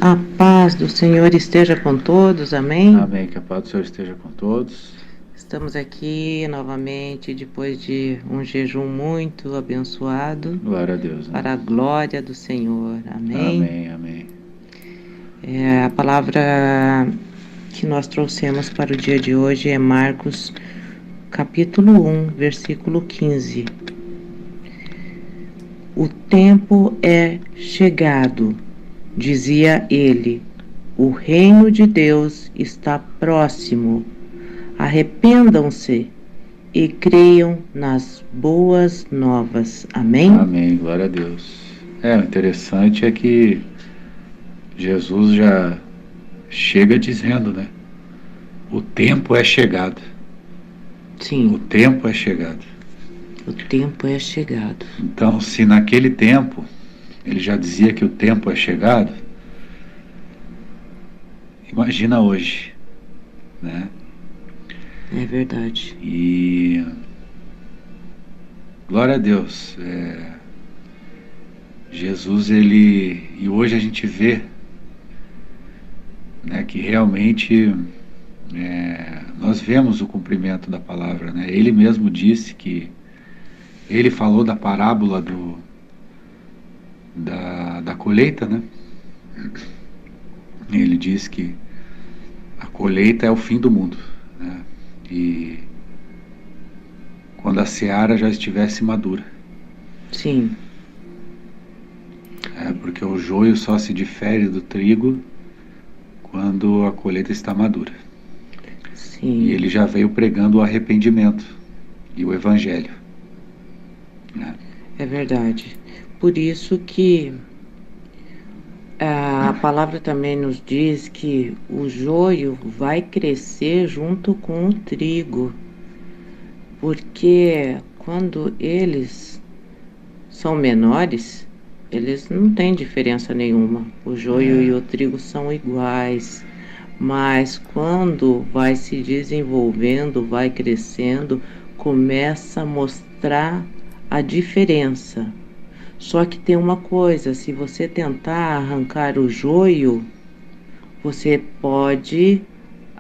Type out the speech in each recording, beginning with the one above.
A paz do Senhor esteja com todos, amém? Amém. Que a paz do Senhor esteja com todos. Estamos aqui novamente depois de um jejum muito abençoado. Glória a Deus. Né? Para a glória do Senhor, amém? Amém, amém. A palavra que nós trouxemos para o dia de hoje é Marcos, capítulo 1, versículo 15. O tempo é chegado, dizia ele, o reino de Deus está próximo. Arrependam-se e creiam nas boas novas. Amém? Amém, glória a Deus. O interessante é que Jesus já chega dizendo, né? O tempo é chegado. Sim. O tempo é chegado. O tempo é chegado. Então, se naquele tempo ele já dizia que o tempo é chegado, imagina hoje, né? É verdade. E glória a Deus. Jesus, e hoje a gente vê, né, que realmente nós vemos o cumprimento da palavra, né? Ele mesmo disse que ele falou da parábola da colheita, né? Ele diz que a colheita é o fim do mundo, né? E quando a seara já estivesse madura. Sim. Porque o joio só se difere do trigo quando a colheita está madura. Sim. E ele já veio pregando o arrependimento e o evangelho. Né? É verdade. Por isso que a palavra também nos diz que o joio vai crescer junto com o trigo, porque quando eles são menores, eles não têm diferença nenhuma. O joio e o trigo são iguais, mas quando vai se desenvolvendo, vai crescendo, começa a mostrar a diferença. Só que tem uma coisa, se você tentar arrancar o joio, você pode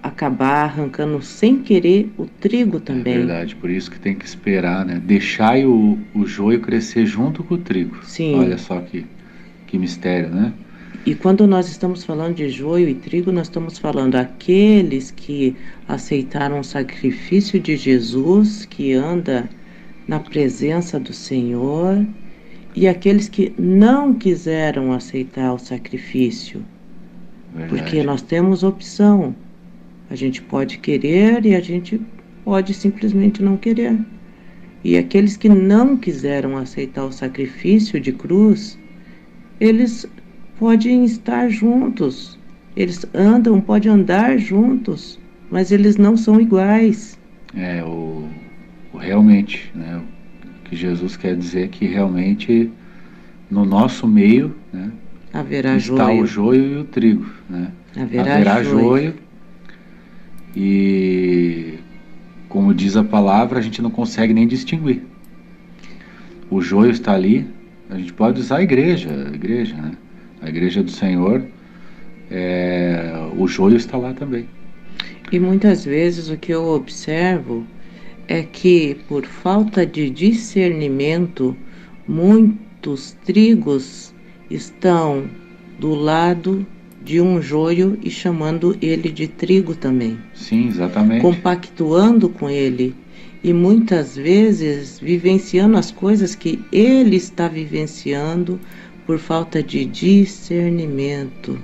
acabar arrancando sem querer o trigo também. É verdade, por isso que tem que esperar, né? Deixai o joio crescer junto com o trigo. Sim. Olha só que mistério, né? E quando nós estamos falando de joio e trigo, nós estamos falando aqueles que aceitaram o sacrifício de Jesus, que anda na presença do Senhor, e aqueles que não quiseram aceitar o sacrifício. Verdade. Porque nós temos opção. A gente pode querer e a gente pode simplesmente não querer. E aqueles que não quiseram aceitar o sacrifício de cruz, eles podem estar juntos. Eles podem andar juntos, mas eles não são iguais. Realmente, né? O que Jesus quer dizer é que realmente no nosso meio, né, haverá está joio. O joio e o trigo, né? Haverá joio e, como diz a palavra, a gente não consegue nem distinguir. O joio está ali, a gente pode usar a igreja, né? A igreja do Senhor, o joio está lá também. E muitas vezes o que eu observo é que, por falta de discernimento, muitos trigos estão do lado de um joio e chamando ele de trigo também. Sim, exatamente. Compactuando com ele. E muitas vezes vivenciando as coisas que ele está vivenciando por falta de discernimento.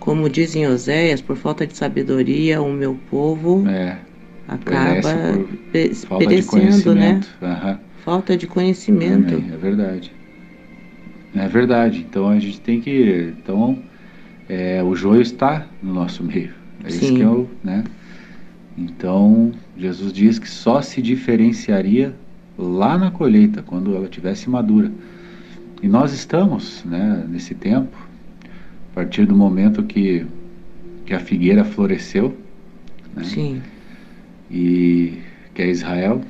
Como diz em Oséias, por falta de sabedoria, o meu povo acaba perecendo, né? Falta de conhecimento. Amém. É verdade. É verdade. Então a gente tem que... o joio está no nosso meio. Sim. Isso que eu, né? Então, Jesus diz que só se diferenciaria lá na colheita, quando ela estivesse madura. E nós estamos, né, nesse tempo, a partir do momento que a figueira floresceu, né? Sim. E que é Israel,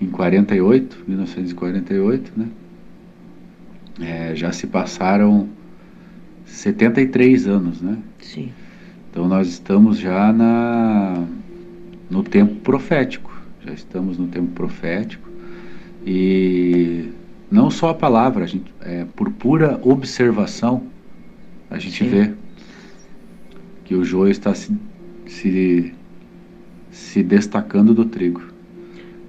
em 1948, né? Já se passaram 73 anos, né? Sim. Então nós estamos já no tempo profético, já estamos no tempo profético, e não só a palavra, por pura observação, a gente Sim. vê que o joio está se destacando do trigo.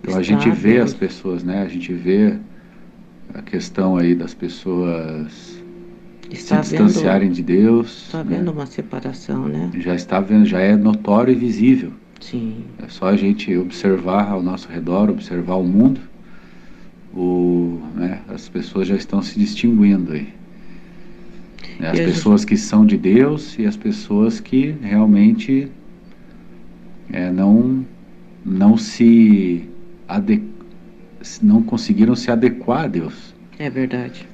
Então a gente Está vê as vendo. pessoas, né? A gente vê a questão aí das pessoas se Está vendo, distanciarem de Deus, está né? vendo uma separação, né? Já está vendo, já é notório e visível. Sim. É só a gente observar ao nosso redor, observar o mundo, né? As pessoas já estão se distinguindo aí, né? E As a gente, pessoas que são de Deus e as pessoas que realmente não se ade não conseguiram se adequar a Deus. é verdade.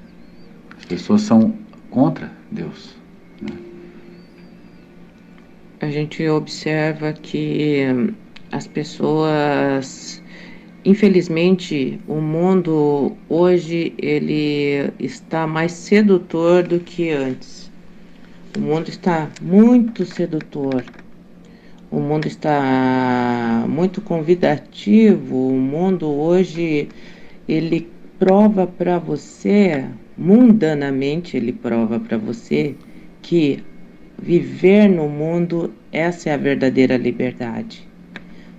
As pessoas são contra Deus, né? A gente observa que as pessoas, infelizmente, o mundo hoje ele está mais sedutor do que antes. O mundo está muito sedutor. O mundo está muito convidativo. O mundo hoje ele prova para você, mundanamente ele prova para você que viver no mundo, essa é a verdadeira liberdade.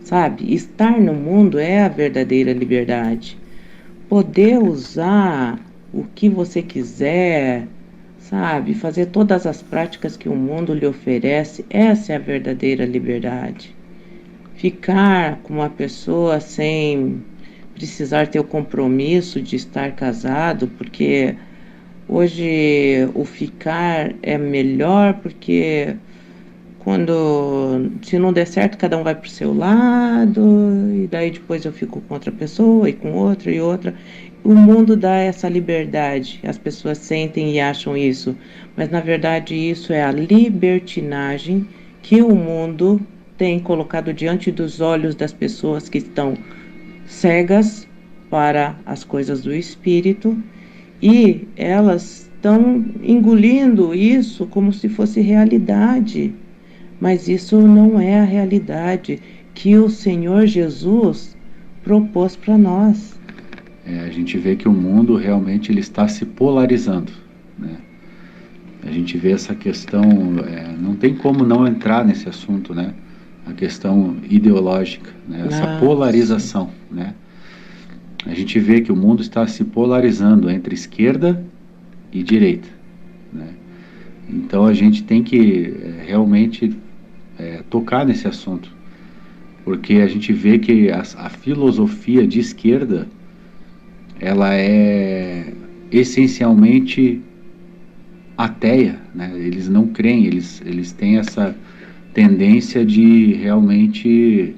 Sabe? Estar no mundo é a verdadeira liberdade. Poder usar o que você quiser, sabe? Fazer todas as práticas que o mundo lhe oferece, essa é a verdadeira liberdade. Ficar com uma pessoa sem precisar ter o compromisso de estar casado, porque hoje o ficar é melhor, porque quando se não der certo, cada um vai pro seu lado, e daí depois eu fico com outra pessoa e com outra e outra. O mundo dá essa liberdade, as pessoas sentem e acham isso, mas na verdade isso é a libertinagem que o mundo tem colocado diante dos olhos das pessoas que estão cegas para as coisas do espírito, e elas estão engolindo isso como se fosse realidade. Mas isso não é a realidade que o Senhor Jesus propôs para nós. A gente vê que o mundo realmente ele está se polarizando, né? A gente vê essa questão, não tem como não entrar nesse assunto, né? A questão ideológica, né? Essa Sim. polarização, né? A gente vê que o mundo está se polarizando entre esquerda e direita, né? Então a gente tem que realmente tocar nesse assunto, porque a gente vê que a filosofia de esquerda ela é essencialmente ateia, né? Eles não creem, eles têm essa tendência de realmente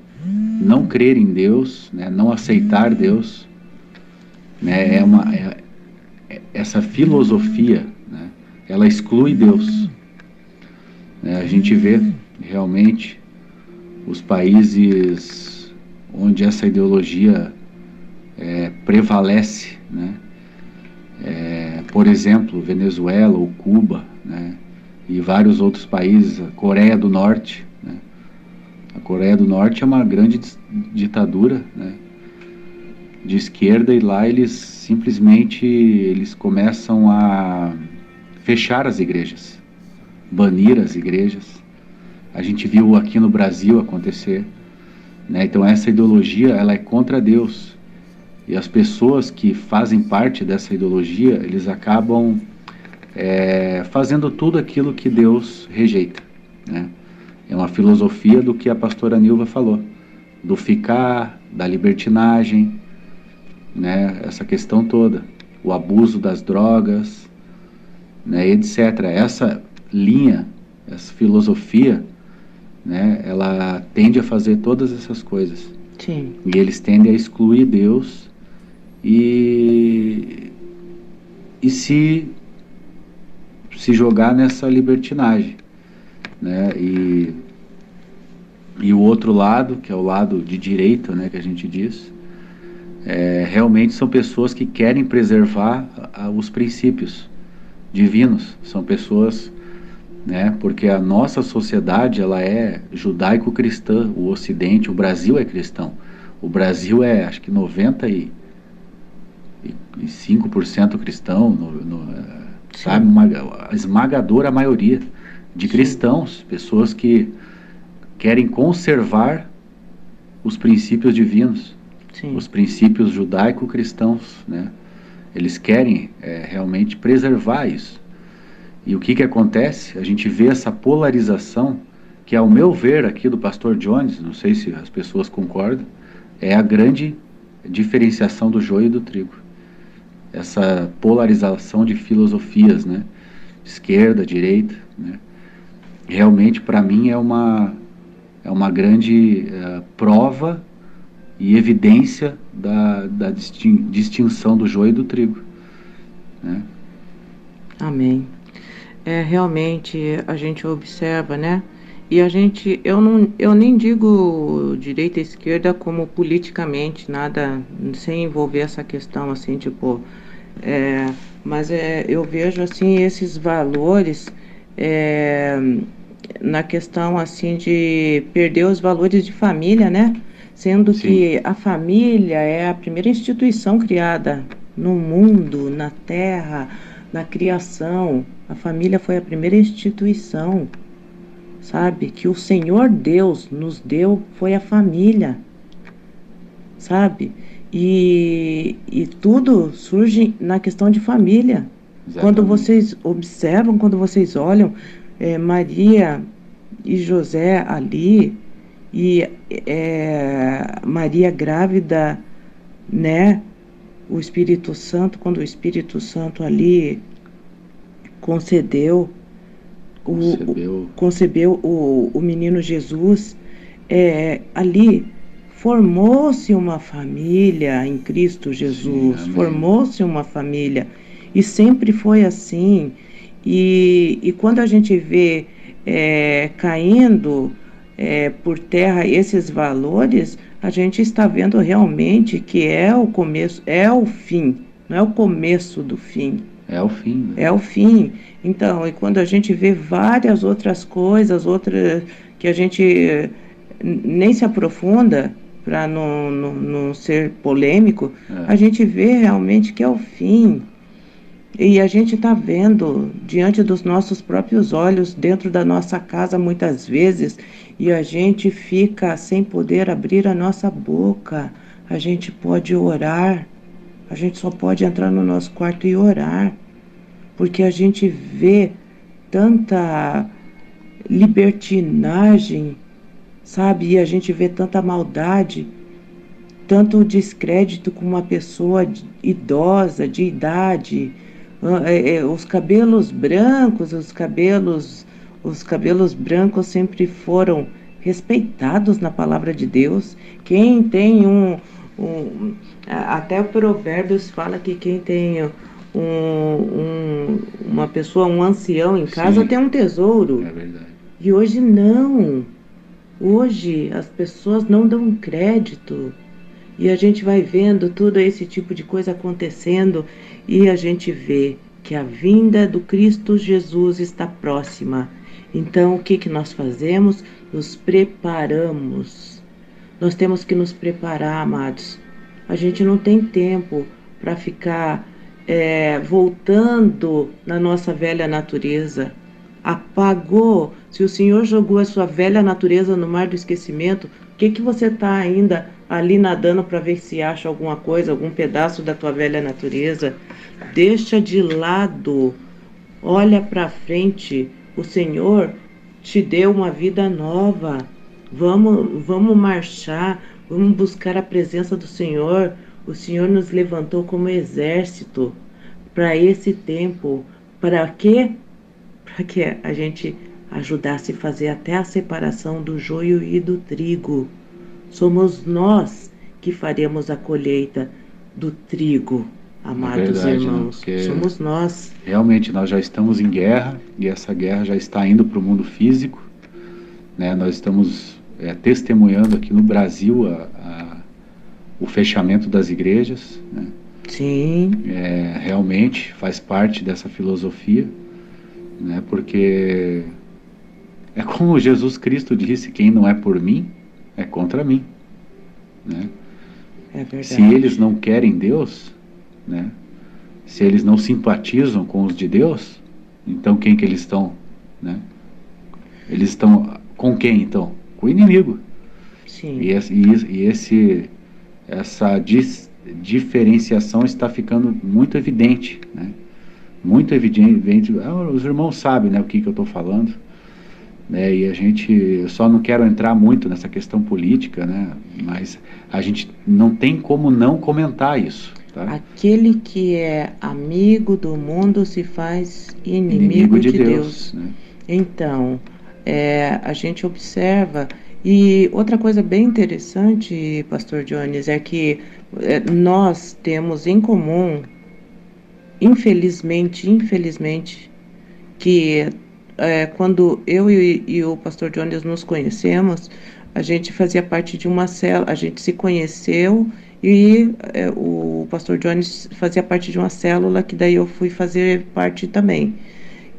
não crer em Deus, né? Não aceitar Deus, né? Essa filosofia, né? Ela exclui Deus, né? A gente vê realmente os países onde essa ideologia prevalece, né? Por exemplo, Venezuela ou Cuba, né? E vários outros países, a Coreia do Norte, né? A Coreia do Norte é uma grande ditadura, né? De esquerda, e lá eles simplesmente eles começam a fechar as igrejas, banir as igrejas. A gente viu aqui no Brasil acontecer, né? Então essa ideologia ela é contra Deus, e as pessoas que fazem parte dessa ideologia eles acabam fazendo tudo aquilo que Deus rejeita, né? É uma filosofia do que a pastora Nilva falou, do ficar, da libertinagem, né? Essa questão toda, o abuso das drogas, né? Etc. Essa linha, essa filosofia, né? Ela tende a fazer todas essas coisas. Sim. E eles tendem a excluir Deus e se jogar nessa libertinagem, né? E o outro lado, que é o lado de direita, né, que a gente diz, realmente são pessoas que querem preservar os princípios, divinos, são pessoas, né, porque a nossa sociedade ela é judaico-cristã, o Ocidente, o Brasil é cristão. O Brasil é, acho que 95% cristão, sabe, a esmagadora maioria de cristãos, pessoas que querem conservar os princípios divinos, Sim. os princípios judaico-cristãos, né? Eles querem realmente preservar isso. E o que que acontece? A gente vê essa polarização, que ao meu ver aqui do pastor Jones, não sei se as pessoas concordam, é a grande diferenciação do joio e do trigo. Essa polarização de filosofias, né? Esquerda, direita, né? Realmente para mim é uma grande prova e evidência da distinção do joio e do trigo, né? Amém. Realmente a gente observa, né? E eu nem digo direita e esquerda como politicamente, nada, sem envolver essa questão assim, tipo, mas eu vejo assim esses valores é, na questão assim de perder os valores de família, né? Sendo Sim, que a família é a primeira instituição criada no mundo, na terra, na criação. A família foi a primeira instituição, sabe? Que o Senhor Deus nos deu foi a família, sabe? E tudo surge na questão de família. Quando exatamente. vocês observam, quando vocês olham, Maria e José ali, e Maria grávida, né? O Espírito Santo, quando o Espírito Santo ali concedeu Concebeu, concebeu o menino Jesus, ali formou-se uma família em Cristo sim, Jesus, amém. formou-se uma família, e sempre foi assim. E quando a gente vê caindo por terra esses valores, a gente está vendo realmente que é o começo, é o fim, não é o começo do fim. É o fim, né? É o fim. Então, e quando a gente vê várias outras coisas, outras que a gente nem se aprofunda para não ser polêmico, É, a gente vê realmente que é o fim. E a gente está vendo diante dos nossos próprios olhos, dentro da nossa casa, muitas vezes, e a gente fica sem poder abrir a nossa boca. A gente pode orar, a gente só pode entrar no nosso quarto e orar, porque a gente vê tanta libertinagem, sabe? E a gente vê tanta maldade, tanto descrédito com uma pessoa idosa, de idade, os cabelos brancos, os cabelos brancos sempre foram respeitados na palavra de Deus. Quem tem até o Provérbios fala que quem tem uma pessoa, um ancião em casa tem sim, um tesouro. é verdade. E hoje não. Hoje as pessoas não dão crédito. E a gente vai vendo todo esse tipo de coisa acontecendo e a gente vê que a vinda do Cristo Jesus está próxima. Então, o que que nós fazemos? Nos preparamos. Nós temos que nos preparar, amados. A gente não tem tempo para ficar voltando na nossa velha natureza. Apagou. Se o Senhor jogou a sua velha natureza no mar do esquecimento, o que que você está ainda ali nadando para ver se acha alguma coisa, algum pedaço da tua velha natureza? Deixa de lado. Olha para frente. O Senhor te deu uma vida nova. Vamos marchar, vamos buscar a presença do Senhor. O Senhor nos levantou como exército para esse tempo. Para quê? Para que a gente ajudasse a fazer até a separação do joio e do trigo. Somos nós que faremos a colheita do trigo, É amados verdade, né? irmãos. Porque Somos nós. realmente nós já estamos em guerra e essa guerra já está indo para o mundo físico, né? Nós estamos testemunhando aqui no Brasil o fechamento das igrejas, né? Sim, Realmente faz parte dessa filosofia, né? Porque é como Jesus Cristo disse: quem não é por mim é contra mim, né? é Se eles verdade. não querem Deus, né? Se eles não simpatizam com os de Deus, então quem que eles estão, né? Eles estão com quem então? Com o inimigo. E, Sim. esse, e esse, essa diferenciação está ficando muito evidente, né? Muito evidente. Os irmãos sabem, né, o que eu estou falando, né? E a gente, eu só não quero entrar muito nessa questão política, né? Mas a gente não tem como não comentar isso, tá? Aquele que é amigo do mundo se faz Inimigo inimigo de de Deus, Deus. né? Então, a gente observa. E outra coisa bem interessante, Pastor Jones, é que nós temos em comum, infelizmente, que quando eu e o Pastor Jones nos conhecemos, a gente fazia parte de uma célula, a gente se conheceu e o Pastor Jones fazia parte de uma célula que daí eu fui fazer parte também.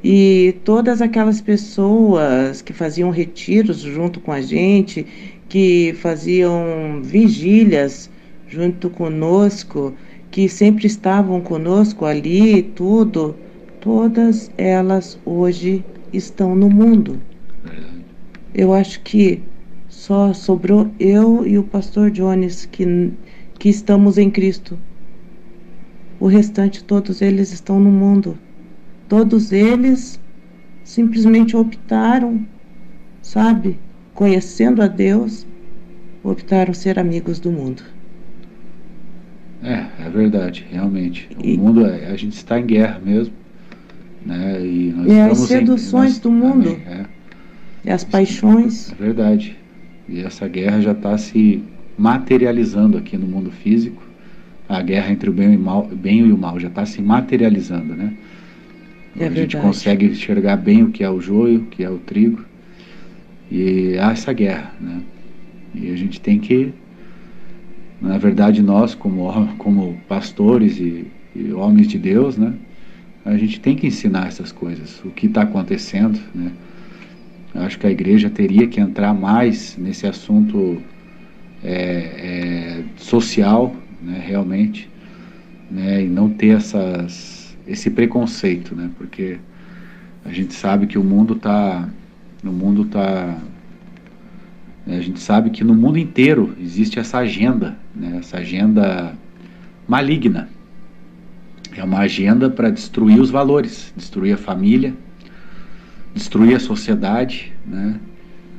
E todas aquelas pessoas que faziam retiros junto com a gente, que faziam vigílias junto conosco, que sempre estavam conosco ali, tudo, todas elas hoje estão no mundo. Verdade. Eu acho que só sobrou eu e o pastor Jones que estamos em Cristo. O restante, todos eles estão no mundo. Todos eles simplesmente optaram, sabe, conhecendo a Deus, optaram ser amigos do mundo. É verdade, realmente. O E, mundo, a gente está em guerra mesmo, né? E nós e as estamos seduções do amém, mundo, e as é paixões, verdade. E essa guerra já está se materializando aqui no mundo físico. A guerra entre o bem e o mal já está se materializando, né? é A gente verdade. consegue enxergar bem o que é o joio, o que é o trigo, e há essa guerra, né? E a gente tem que, na verdade, nós como pastores e homens de Deus, né? A gente tem que ensinar essas coisas, o que está acontecendo, né? Eu acho que a igreja teria que entrar mais nesse assunto social, né? Realmente, né? E não ter esse preconceito, né? Porque a gente sabe que o mundo tá, né? A gente sabe que no mundo inteiro existe essa agenda, né? Essa agenda maligna. É uma agenda para destruir os valores, destruir a família, destruir a sociedade, né?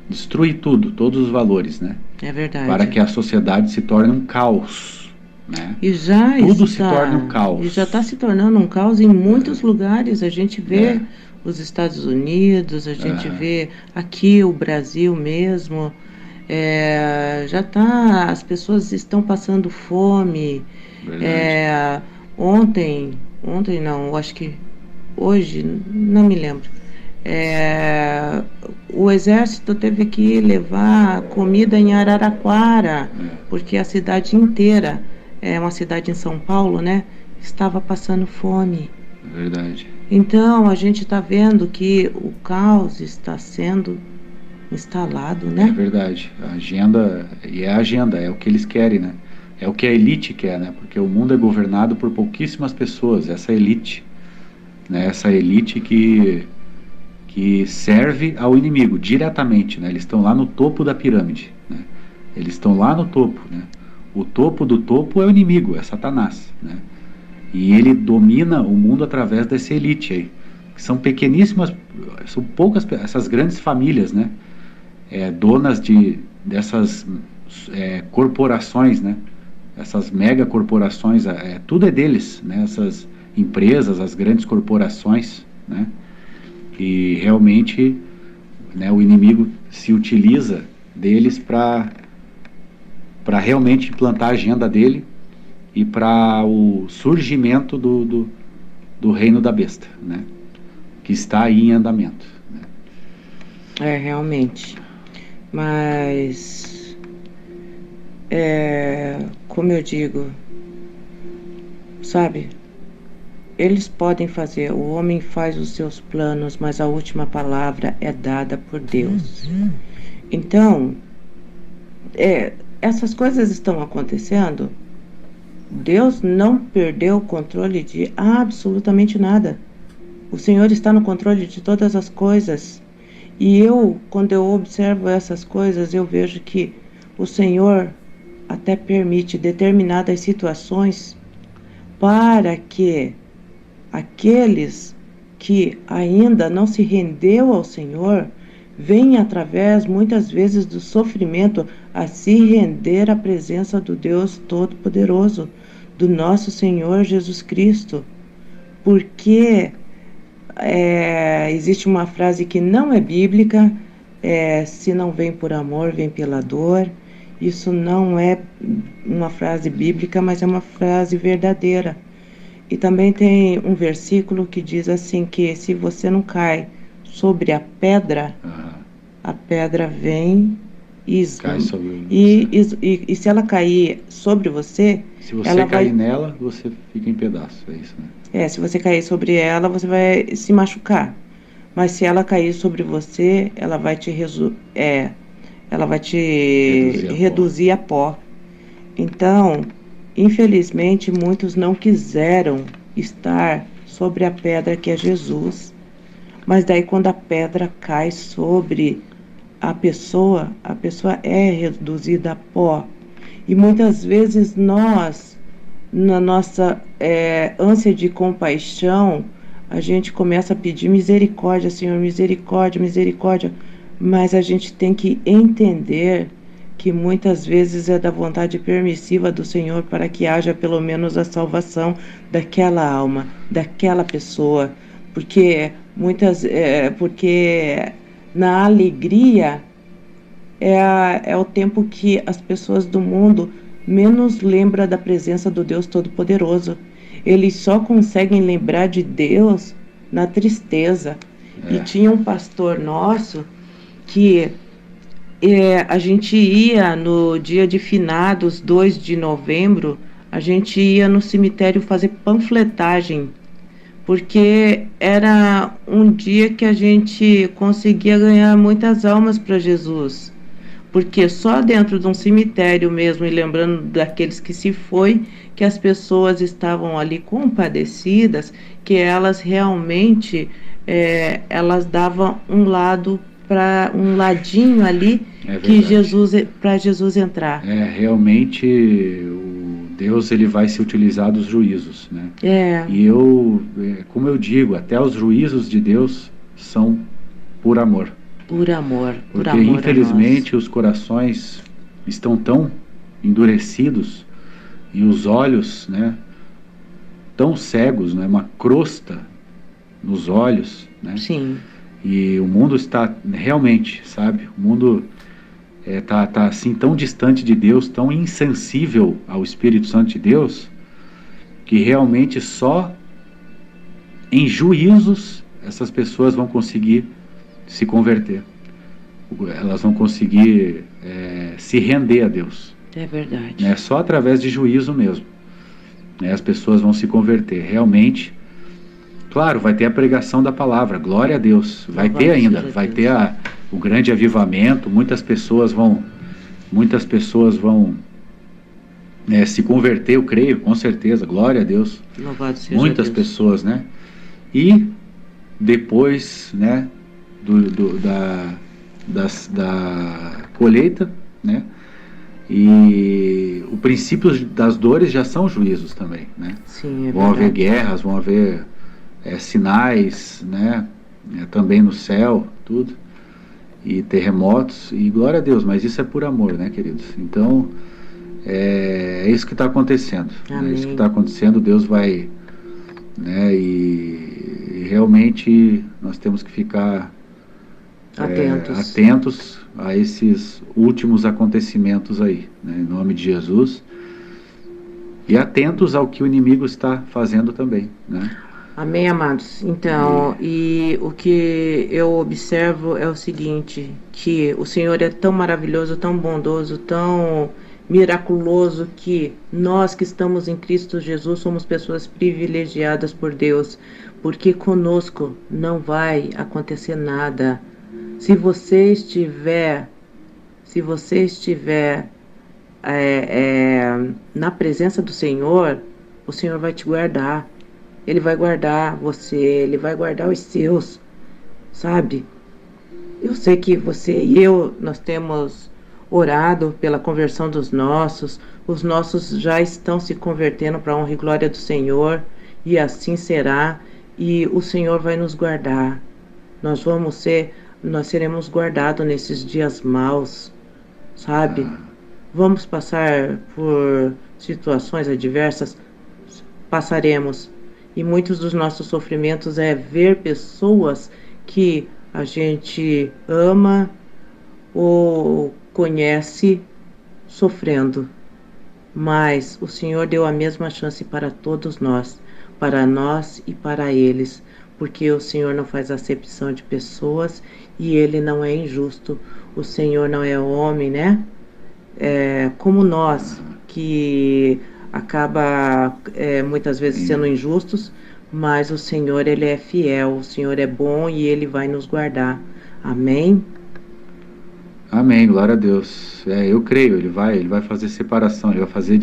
Destruir tudo, todos os valores, né? É Para verdade. que a sociedade se torne um caos, né? E já Tudo se torne um está, e já está caos. se tornando um caos em muitos lugares. A gente É, vê os Estados Unidos, a gente aham, vê aqui o Brasil mesmo. Já está, as pessoas estão passando fome. verdade. É, ontem não, eu acho que hoje, não me lembro. É, o exército teve que levar comida em Araraquara, porque a cidade inteira, é uma cidade em São Paulo, né, estava passando fome. É verdade. Então, a gente está vendo que o caos está sendo instalado, É né? verdade. A agenda, e é a agenda, é o que eles querem, né? É o que a elite quer, né? Porque o mundo é governado por pouquíssimas pessoas, essa elite, né? Essa elite que serve ao inimigo diretamente, né? Eles estão lá no topo da pirâmide, né? Eles estão lá no topo, né? O topo do topo é o inimigo, é Satanás, né? E ele domina o mundo através dessa elite aí, que são pequeníssimas, são poucas, essas grandes famílias, né? Donas dessas corporações, né? Essas mega corporações, tudo é deles, né? Essas empresas, as grandes corporações, né? E realmente, né, o inimigo se utiliza deles para realmente implantar a agenda dele e para o surgimento do reino da besta, né? Que está aí em andamento. Né? Realmente. Mas, como eu digo, sabe? Eles podem fazer, o homem faz os seus planos, mas a última palavra é dada por Deus. Então, essas coisas estão acontecendo. Deus não perdeu o controle de absolutamente nada. O Senhor está no controle de todas as coisas. E quando eu observo essas coisas, eu vejo que o Senhor até permite determinadas situações para que aqueles que ainda não se rendeu ao Senhor venham através, muitas vezes, do sofrimento a se render à presença do Deus Todo-Poderoso, do nosso Senhor Jesus Cristo. Porque existe uma frase que não é bíblica, se não vem por amor, vem pela dor. Isso não é uma frase bíblica, mas é uma frase verdadeira. E também tem um versículo que diz assim, que se você não cai sobre a pedra, a pedra vem e Cai sobre e se ela cair sobre você, se você ela cair vai... nela, você fica em pedaços, é isso, né? se você cair sobre ela, você vai se machucar. Mas se ela cair sobre você, ela vai te reduzir a pó. Então, infelizmente, muitos não quiseram estar sobre a pedra que é Jesus. Mas daí quando a pedra cai sobre a pessoa é reduzida a pó. E muitas vezes nós, na nossa ânsia de compaixão, a gente começa a pedir misericórdia, Senhor, misericórdia, misericórdia. Mas a gente tem que entender que muitas vezes é da vontade permissiva do Senhor para que haja pelo menos a salvação daquela alma, daquela pessoa. Porque porque na alegria é o tempo que as pessoas do mundo menos lembram da presença do Deus Todo-Poderoso. Eles só conseguem lembrar de Deus na tristeza. E tinha um pastor nosso que a gente ia no dia de finados, 2 de novembro, a gente ia no cemitério fazer panfletagem, porque era um dia que a gente conseguia ganhar muitas almas para Jesus. Porque só dentro de um cemitério mesmo, e lembrando daqueles que se foi, que as pessoas estavam ali compadecidas, que elas realmente elas davam um ladinho ali que para Jesus entrar. Realmente Deus ele vai se utilizar dos juízos, né? E como eu digo, até os juízos de Deus são por amor. Por amor, por porque amor infelizmente os corações estão tão endurecidos e os olhos, né, tão cegos, né, uma crosta nos olhos, né? Sim. E o mundo está realmente, sabe? O mundo tá assim tão distante de Deus, tão insensível ao Espírito Santo de Deus, que realmente só em juízos essas pessoas vão conseguir se converter. Elas vão conseguir se render a Deus. É verdade. Né? Só através de juízo mesmo. Né? As pessoas vão se converter. Realmente, claro, vai ter a pregação da palavra, glória a Deus. Vai ter ainda, vai ter o grande avivamento, muitas pessoas vão se converter, eu creio, com certeza, glória a Deus. Louvado seja muitas Deus. Pessoas, né? E depois, né, da colheita, né? E o princípio das dores já são juízos também, né? Sim, vão haver guerras, vão haver sinais, né? Também no céu, tudo, e terremotos, e glória a Deus, mas isso é por amor, né, queridos? Então, é isso que está acontecendo. É isso que está acontecendo, Deus vai, né, e realmente nós temos que ficar atentos a esses últimos acontecimentos aí, né, em nome de Jesus, e atentos ao que o inimigo está fazendo também, né? Amém, amados. Então, e o que eu observo é o seguinte, que o Senhor é tão maravilhoso, tão bondoso, tão miraculoso que nós que estamos em Cristo Jesus somos pessoas privilegiadas por Deus, porque conosco não vai acontecer nada. Se você estiver, se você estiver na presença do Senhor, o Senhor vai te guardar. Ele vai guardar você, Ele vai guardar os seus, sabe? Eu sei que você e eu, nós temos orado pela conversão dos nossos, os nossos já estão se convertendo para a honra e glória do Senhor, e assim será, e o Senhor vai nos guardar. Nós seremos guardados nesses dias maus, sabe? Vamos passar por situações adversas, passaremos. E muitos dos nossos sofrimentos é ver pessoas que a gente ama ou conhece sofrendo. Mas o Senhor deu a mesma chance para todos nós, para nós e para eles, porque o Senhor não faz acepção de pessoas e Ele não é injusto. O Senhor não é homem, né? Como nós, que acaba muitas vezes sendo injustos, mas o Senhor, Ele é fiel, o Senhor é bom e Ele vai nos guardar. Amém? Amém, glória a Deus. Eu creio, ele vai fazer separação, ele vai fazer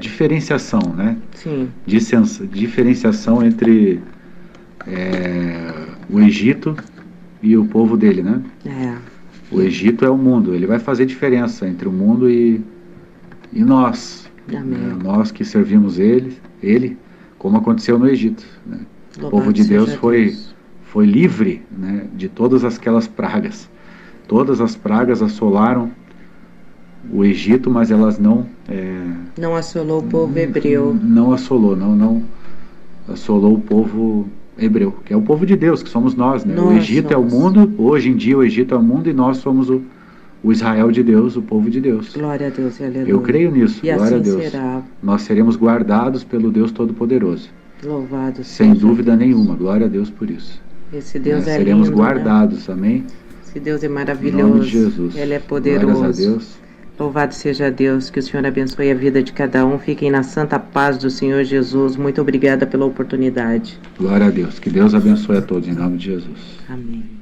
diferenciação, né? Sim. Diferenciação entre o Egito e o povo dele, né? O Egito é o mundo, ele vai fazer diferença entre o mundo e nós. Amém. Nós que servimos ele, como aconteceu no Egito, né? O povo de Deus foi livre, né, de todas aquelas pragas. Todas as pragas assolaram o Egito, mas elas não assolou o povo hebreu. Não assolou o povo hebreu, que é o povo de Deus, que somos nós, né? O Egito é o mundo, hoje em dia o Egito é o mundo e nós somos o Israel de Deus, o povo de Deus. Glória a Deus e aleluia. Eu creio nisso, e glória assim a Deus. Será. Nós seremos guardados pelo Deus Todo-Poderoso. Louvado sem seja dúvida Deus. Nenhuma, glória a Deus por isso. Esse Deus é seremos lindo, guardados, né? Amém? Esse Deus é maravilhoso. Em nome de Jesus. Ele é poderoso. Glórias a Deus. Louvado seja Deus, que o Senhor abençoe a vida de cada um. Fiquem na santa paz do Senhor Jesus. Muito obrigada pela oportunidade. Glória a Deus. Que Deus abençoe a todos, em nome de Jesus. Amém.